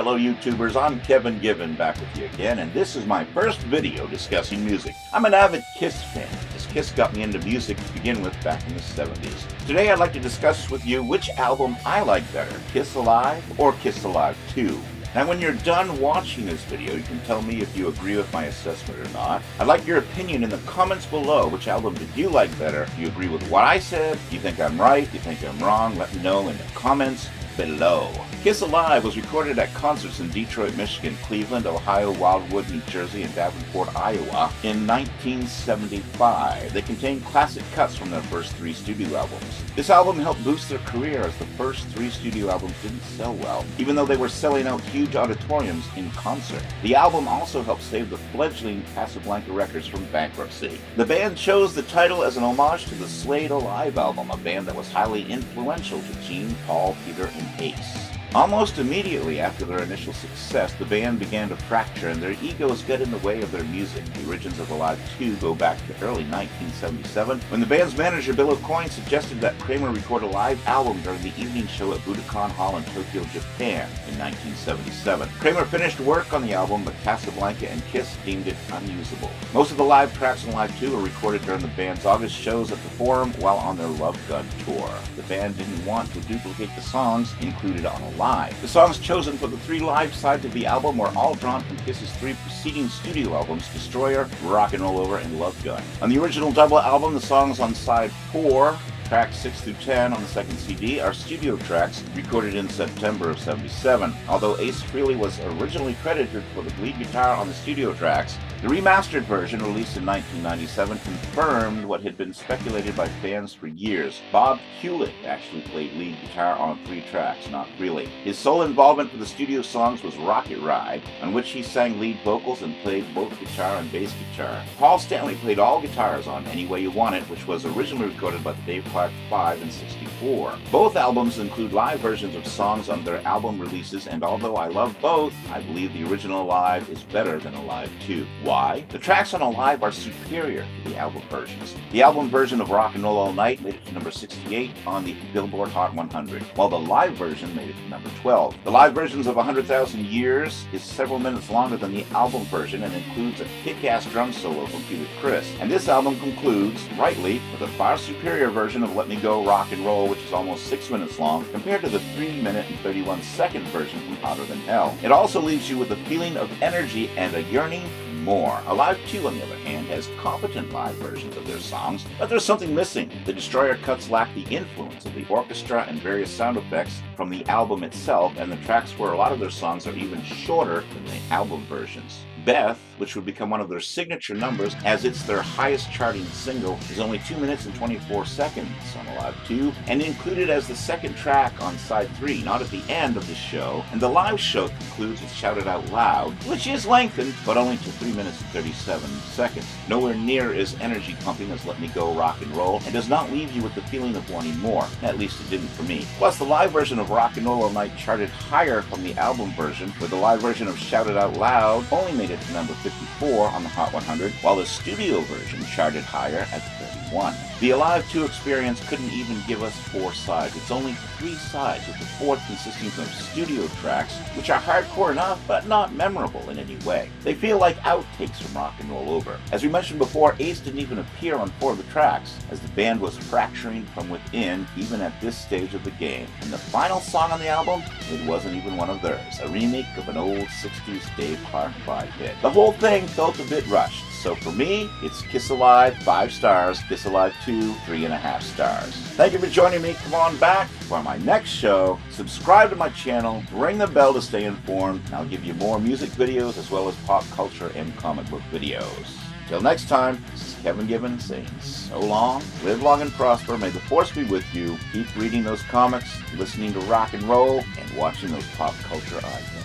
fellow YouTubers, I'm Kevin Given back with you again, and this is my first video discussing music. I'm an avid Kiss fan, as Kiss got me into music to begin with back in the 70s. Today I'd like to discuss with you which album I like better, Kiss Alive or Kiss Alive 2. Now when you're done watching this video, you can tell me if you agree with my assessment or not. I'd like your opinion in the comments below. Which album did you like better? Do you agree with what I said? Do you think I'm right? Do you think I'm wrong? Let me know in the comments below. Kiss Alive was recorded at concerts in Detroit, Michigan, Cleveland, Ohio, Wildwood, New Jersey, and Davenport, Iowa in 1975. They contain classic cuts from their first 3 studio albums. This album helped boost their career as the first 3 studio albums didn't sell well, even though they were selling out huge auditoriums in concert. The album also helped save the fledgling Casablanca Records from bankruptcy. The band chose the title as an homage to the Slade Alive album, a band that was highly influential to Gene, Paul, Peter, and Ace. Almost immediately after their initial success, the band began to fracture and their egos got in the way of their music. The origins of Alive 2 go back to early 1977, when the band's manager Bill Aucoin suggested that Kramer record a live album during the evening show at Budokan Hall in Tokyo, Japan in 1977. Kramer finished work on the album, but Casablanca and Kiss deemed it unusable. Most of the live tracks on Alive 2 were recorded during the band's August shows at the Forum while on their Love Gun tour. The band didn't want to duplicate the songs included on Alive. The songs chosen for the 3 live sides of the album were all drawn from Kiss's 3 preceding studio albums, Destroyer, Rockin' Roll Over, and Love Gun. On the original double album, the songs on side 4, tracks 6 through 10 on the second CD, are studio tracks recorded in September of '77. Although Ace Frehley was originally credited for the lead guitar on the studio tracks, the remastered version released in 1997 confirmed what had been speculated by fans for years. Bob Hewlett actually played lead guitar on 3 tracks, not Frehley. His sole involvement for the studio songs was Rocket Ride, on which he sang lead vocals and played both guitar and bass guitar. Paul Stanley played all guitars on Any Way You Want It, which was originally recorded by the Dave Clark 5 in '64. Both albums include live versions of songs on their album releases, and although I love both, I believe the original Alive is better than Alive 2. Why? The tracks on Alive are superior to the album versions. The album version of Rock and Roll All Night made it to number 68 on the Billboard Hot 100, while the live version made it to number 12. The live versions of 100,000 Years is several minutes longer than the album version and includes a kick-ass drum solo from Peter Criss. And this album concludes, rightly, with a far superior version of Let Me Go Rock and Roll, which is almost 6 minutes long, compared to the 3-minute and 31-second version from Hotter Than Hell. It also leaves you with a feeling of energy and a yearning for more. Alive 2, on the other hand, has competent live versions of their songs, but there's something missing. The Destroyer cuts lack the influence of the orchestra and various sound effects from the album itself, and the tracks for a lot of their songs are even shorter than the album versions. Beth, which would become one of their signature numbers as it's their highest charting single, is only 2 minutes and 24 seconds on Alive 2 and included as the second track on side 3, not at the end of the show. And the live show concludes with Shout It Out Loud, which is lengthened, but only to 3 minutes and 37 seconds. Nowhere near as energy pumping as Let Me Go Rock and Roll, and does not leave you with the feeling of wanting more. At least it didn't for me. Plus, the live version of Rock and Roll All Night charted higher from the album version, where the live version of Shout It Out Loud only made it to number 54 on the Hot 100, while the studio version charted higher at 31. The Alive 2 experience couldn't even give us 4 sides. It's only 3 sides, with the 4th consisting of studio tracks, which are hardcore enough, but not memorable in any way. They feel like outtakes from Rock and Roll Over. As we mentioned before, Ace didn't even appear on 4 of the tracks, as the band was fracturing from within, even at this stage of the game. And the final song on the album, it wasn't even one of theirs, a remake of an old 60s Dave Clark 5 hit. The whole thing felt a bit rushed. So for me, it's Kiss Alive 5 stars, Kiss Alive 2 3.5 stars. Thank you for joining me. Come on back for my next show. Subscribe to my channel, ring the bell to stay informed, and I'll give you more music videos as well as pop culture and comic book videos. Till next time, this is Kevin Given saying so long, live long and prosper, may the force be with you, keep reading those comics, listening to rock and roll, and watching those pop culture icons.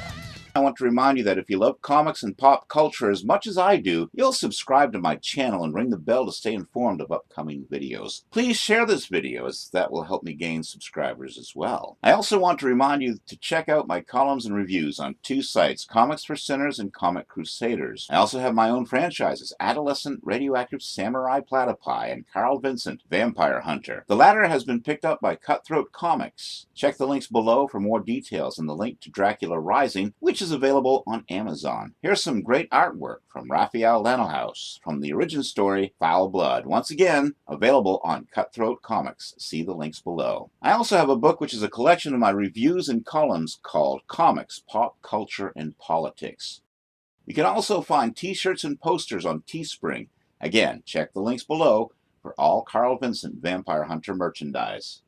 I want to remind you that if you love comics and pop culture as much as I do, you'll subscribe to my channel and ring the bell to stay informed of upcoming videos. Please share this video, as that will help me gain subscribers as well. I also want to remind you to check out my columns and reviews on two sites, Comics for Sinners and Comic Crusaders. I also have my own franchises, Adolescent Radioactive Samurai Platypi and Carl Vincent Vampire Hunter. The latter has been picked up by Cutthroat Comics. Check the links below for more details and the link to Dracula Rising, which is available on Amazon. Here's some great artwork from Raphael Lanahaus from the origin story Foul Blood. Once again, available on Cutthroat Comics. See the links below. I also have a book which is a collection of my reviews and columns called Comics, Pop Culture, and Politics. You can also find t-shirts and posters on Teespring. Again, check the links below for all Carl Vincent Vampire Hunter merchandise.